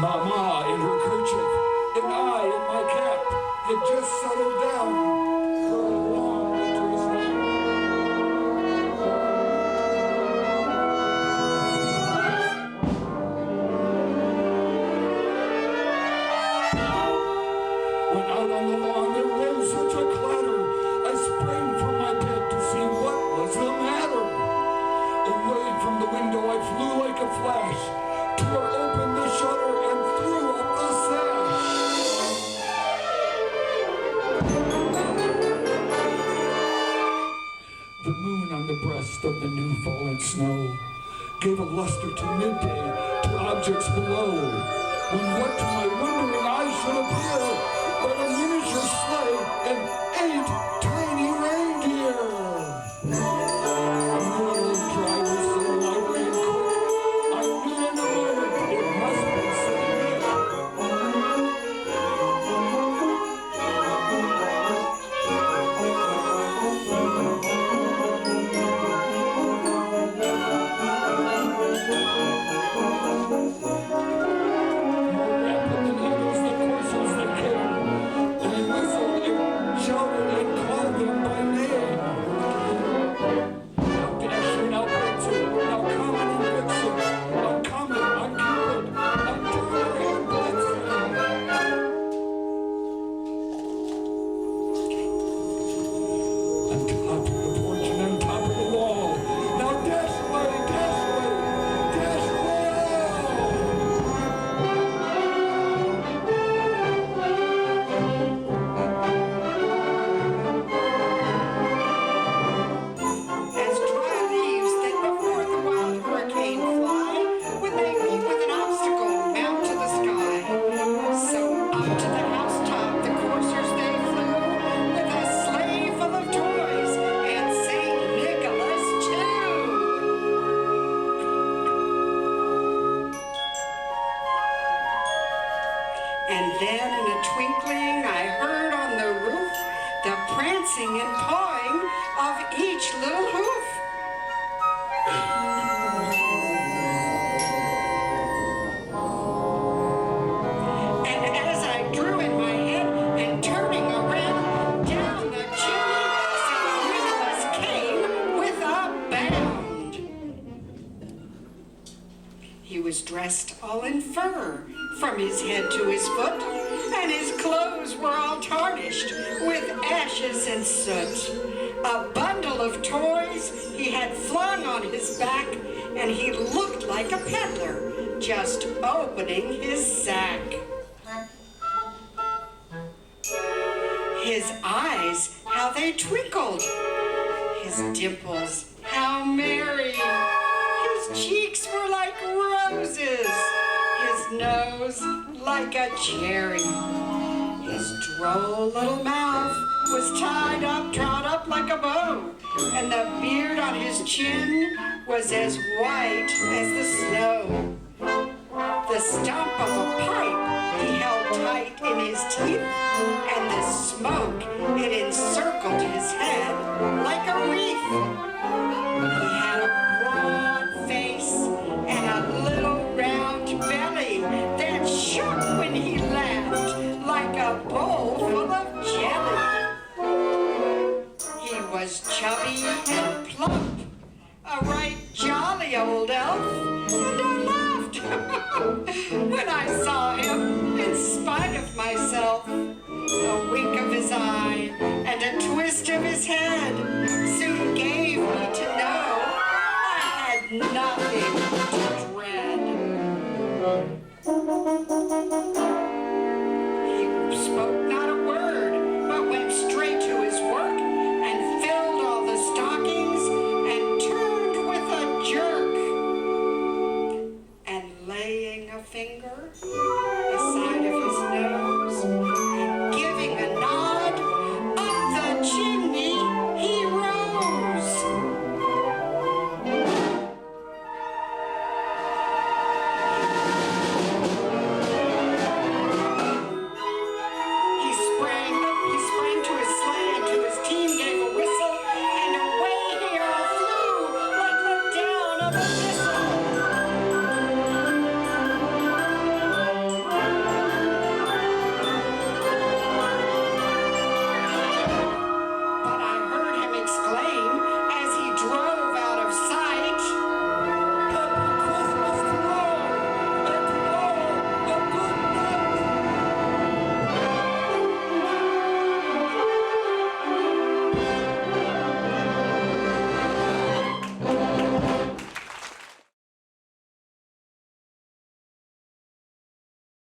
Mama in her kerchief, and I in my cap had just settled down for a long winter's night. When out on the lawn there rose such a clatter, I sprang from my bed to see what was the matter. Away from the window I flew like a flash, tore open the shutter and threw up the sash. The moon on the breast of the new fallen snow gave a luster to midday to objects below, when what to my wondering eyes should appear but a miniature sleigh and 8 tiny reindeer. Little driver so lively and quick, I knew in a moment it must be Saint Nick. More rapid than eagles, the coursers they came. They whistled and shouted and called them by name. Now Dasher, now Prancer, now Comet and Vixen, now Comet, now Cupid, now Donner and Blitzen. On top of the porch and on top of the wall, now dash away, dash away, dash away all! As dry leaves that before the wild hurricane fly, when they meet with an obstacle, mount to the sky. So up to the housetop the coursers they flew, with a sleigh full of toys, and Saint Nicholas too. And then in a twinkling I heard on the roof the prancing and pawing of each little hoof. And as I drew in my head and turning around, down the chimney St. Nicholas came with a bound. He was dressed all in fur from his head to his foot, and his clothes were all tarnished with ashes and soot. A bundle of toys he had flung on his back, and he looked like a peddler just opening his sack. His eyes, how they twinkled, his dimples, how merry, his cheeks were like roses, his nose like a cherry. His droll little mouth was tied up, drawn up like a bow, and the beard on his chin was as white as the snow. The stump of a pipe he held tight in his teeth, and the smoke, it encircled his head like a wreath. He had a broad face and a little round belly that shook when he laughed like a bowl full of jelly. He was chubby and plump, a right jolly old elf, and I laughed when I saw him in spite of myself. A wink of his eye and a twist of his head